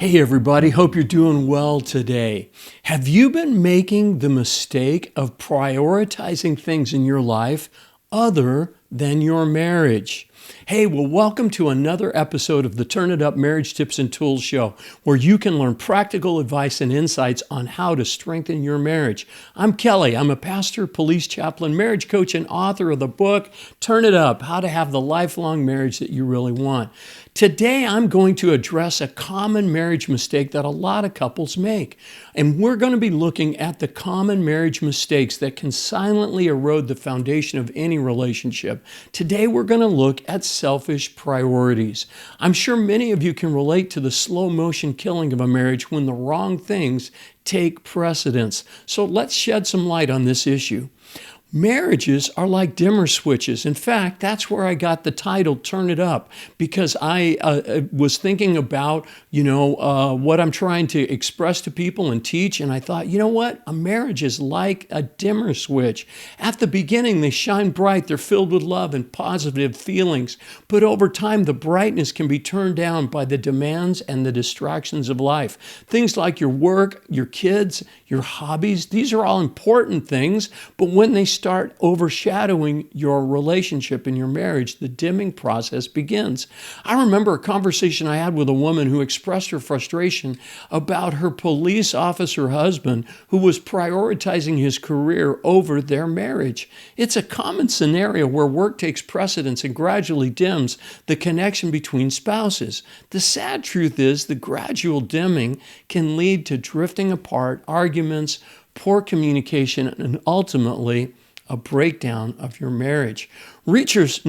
Hey everybody, hope you're doing well today. Have you been making the mistake of prioritizing things in your life other than your marriage? Hey, well, welcome to another episode of the Turn It Up Marriage Tips and Tools Show, where you can learn practical advice and insights on how to strengthen your marriage. I'm Kelly. I'm a pastor, police chaplain, marriage coach, and author of the book, Turn It Up, How to Have the Lifelong Marriage That You Really Want. Today, I'm going to address a common marriage mistake that a lot of couples make. And we're going to be looking at the common marriage mistakes that can silently erode the foundation of any relationship. Today, we're going to look at selfish priorities. I'm sure many of you can relate to the slow motion killing of a marriage when the wrong things take precedence. So let's shed some light on this issue. Marriages are like dimmer switches. In fact, that's where I got the title, Turn It Up, because I was thinking about, what I'm trying to express to people and teach, and I thought, you know what? A marriage is like a dimmer switch. At the beginning, they shine bright. They're filled with love and positive feelings. But over time, the brightness can be turned down by the demands and the distractions of life. Things like your work, your kids, your hobbies, these are all important things, but when they start overshadowing your relationship and your marriage, the dimming process begins. I remember a conversation I had with a woman who expressed her frustration about her police officer husband who was prioritizing his career over their marriage. It's a common scenario where work takes precedence and gradually dims the connection between spouses. The sad truth is the gradual dimming can lead to drifting apart, arguments, poor communication, and ultimately a breakdown of your marriage. Research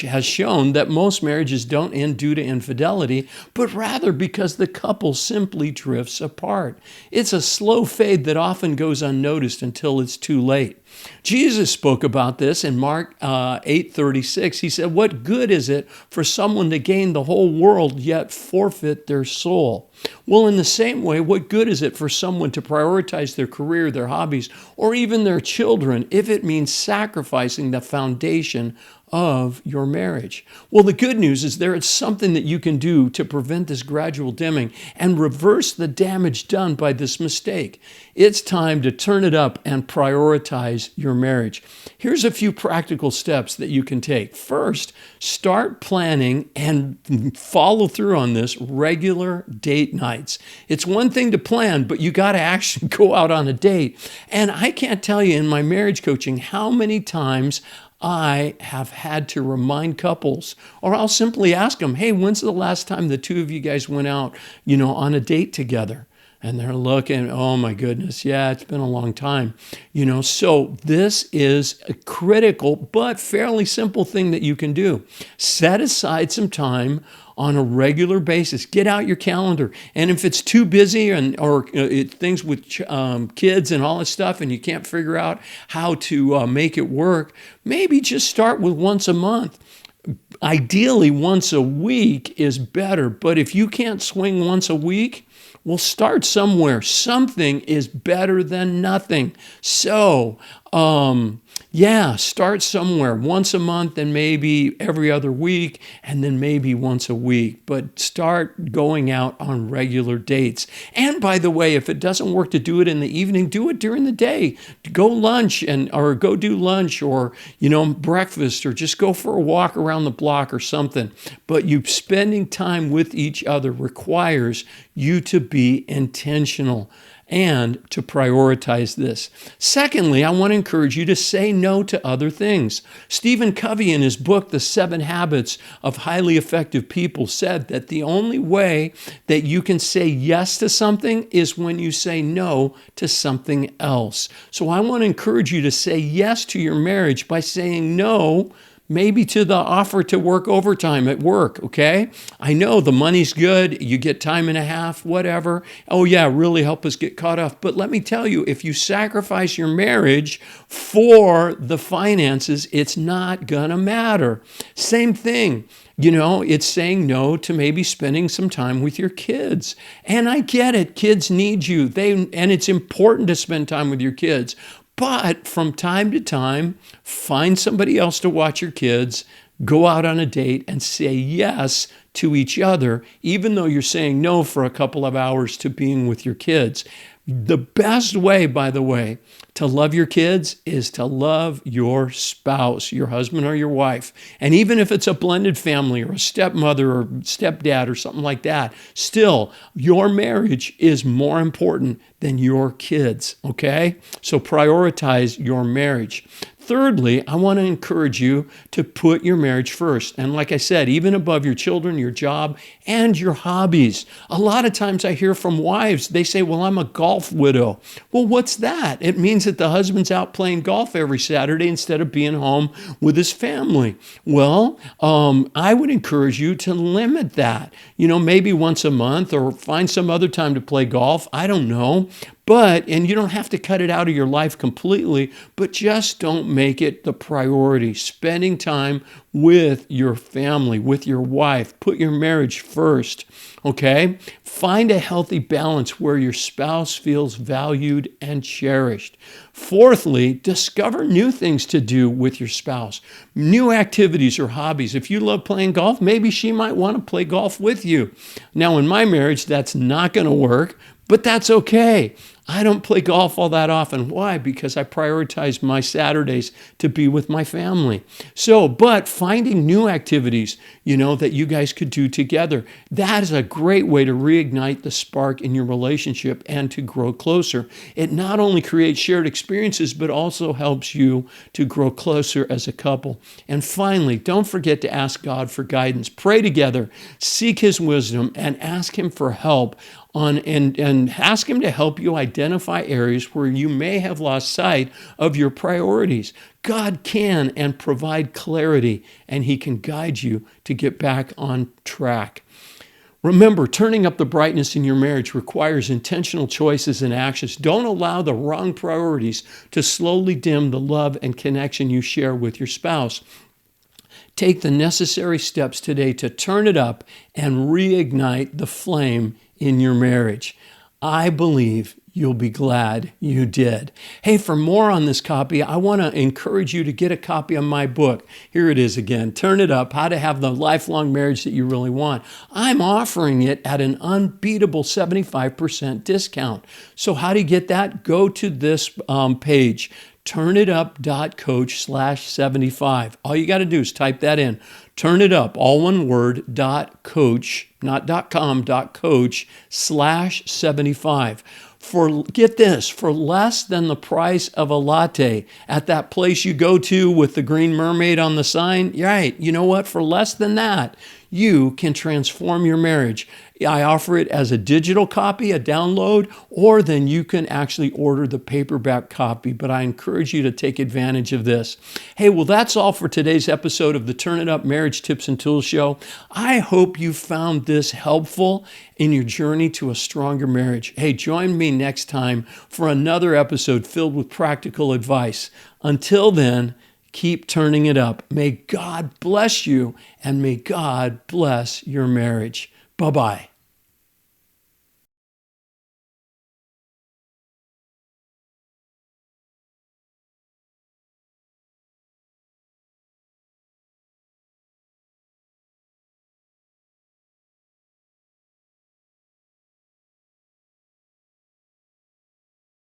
has shown that most marriages don't end due to infidelity, but rather because the couple simply drifts apart. It's a slow fade that often goes unnoticed until it's too late. Jesus spoke about this in Mark 8:36. He said, "What good is it for someone to gain the whole world yet forfeit their soul?" Well, in the same way, what good is it for someone to prioritize their career, their hobbies, or even their children if it means sacrificing the foundation of your marriage? Well, the good news is there is something that you can do to prevent this gradual dimming and reverse the damage done by this mistake. It's time to turn it up and prioritize your marriage. Here's a few practical steps that you can take. First, start planning and follow through on this regular date nights. It's one thing to plan, but you got to actually go out on a date. And I can't tell you in my marriage coaching how many times I have had to remind couples, or I'll simply ask them, hey, when's the last time the two of you guys went out, on a date together? And they're looking, oh my goodness, yeah, it's been a long time. So this is a critical but fairly simple thing that you can do. Set aside some time on a regular basis. Get out your calendar. And if it's too busy or things with kids and all this stuff and you can't figure out how to make it work, maybe just start with once a month. Ideally, once a week is better. But if you can't swing once a week, well, start somewhere. Something is better than nothing. So, start somewhere once a month and maybe every other week and then maybe once a week. But start going out on regular dates. And by the way, if it doesn't work to do it in the evening, do it during the day. Go lunch or go do lunch or, breakfast or just go for a walk around the block or something. But you spending time with each other requires you to be intentional and to prioritize this. Secondly, I want to encourage you to say no to other things. Stephen Covey, in his book, The 7 Habits of Highly Effective People, said that the only way that you can say yes to something is when you say no to something else. So I want to encourage you to say yes to your marriage by saying no maybe to the offer to work overtime at work, okay? I know the money's good, you get time and a half, whatever. Oh yeah, really help us get caught up. But let me tell you, if you sacrifice your marriage for the finances, it's not gonna matter. Same thing. It's saying no to maybe spending some time with your kids. And I get it, kids need you. And it's important to spend time with your kids. But from time to time, find somebody else to watch your kids. go out on a date and say yes to each other, even though you're saying no for a couple of hours to being with your kids. The best way, by the way, to love your kids is to love your spouse, your husband or your wife. And even if it's a blended family or a stepmother or stepdad or something like that, still, your marriage is more important than your kids, okay? So prioritize your marriage. Thirdly, I want to encourage you to put your marriage first. And like I said, even above your children, your job, and your hobbies. A lot of times I hear from wives, they say, well, I'm a golf widow. Well, what's that? It means that the husband's out playing golf every Saturday instead of being home with his family. Well, I would encourage you to limit that. Maybe once a month or find some other time to play golf. I don't know. And you don't have to cut it out of your life completely, but just don't make it the priority. Spending time with your family, with your wife. Put your marriage first, okay? Find a healthy balance where your spouse feels valued and cherished. Fourthly, discover new things to do with your spouse, new activities or hobbies. If you love playing golf, maybe she might want to play golf with you. Now, in my marriage, that's not going to work, but that's okay. I don't play golf all that often. Why? Because I prioritize my Saturdays to be with my family. But finding new activities, that you guys could do together, that is a great way to reignite the spark in your relationship and to grow closer. It not only creates shared experiences, but also helps you to grow closer as a couple. And finally, don't forget to ask God for guidance. Pray together, seek His wisdom, and ask Him for help and ask Him to help you identify areas where you may have lost sight of your priorities. God can and provide clarity, and He can guide you to get back on track. Remember, turning up the brightness in your marriage requires intentional choices and actions. Don't allow the wrong priorities to slowly dim the love and connection you share with your spouse. Take the necessary steps today to turn it up and reignite the flame in your marriage. I believe you'll be glad you did. Hey, for more on this copy, I want to encourage you to get a copy of my book. Here it is again, Turn It Up, How to Have the Lifelong Marriage That You Really Want. I'm offering it at an unbeatable 75% discount. So how do you get that? Go to this page, turnitup.coach/75. All you got to do is type that in. Turn it up, all one word, .coach, not .com, .coach/75. Get this, for less than the price of a latte at that place you go to with the green mermaid on the sign, right, you know what? For less than that, you can transform your marriage. I offer it as a digital copy, a download, or then you can actually order the paperback copy. But I encourage you to take advantage of this. Hey, well, that's all for today's episode of the Turn It Up Marriage Tips and Tools Show. I hope you found this helpful in your journey to a stronger marriage. Hey, join me next time for another episode filled with practical advice. Until then, keep turning it up. May God bless you, and may God bless your marriage. Bye-bye.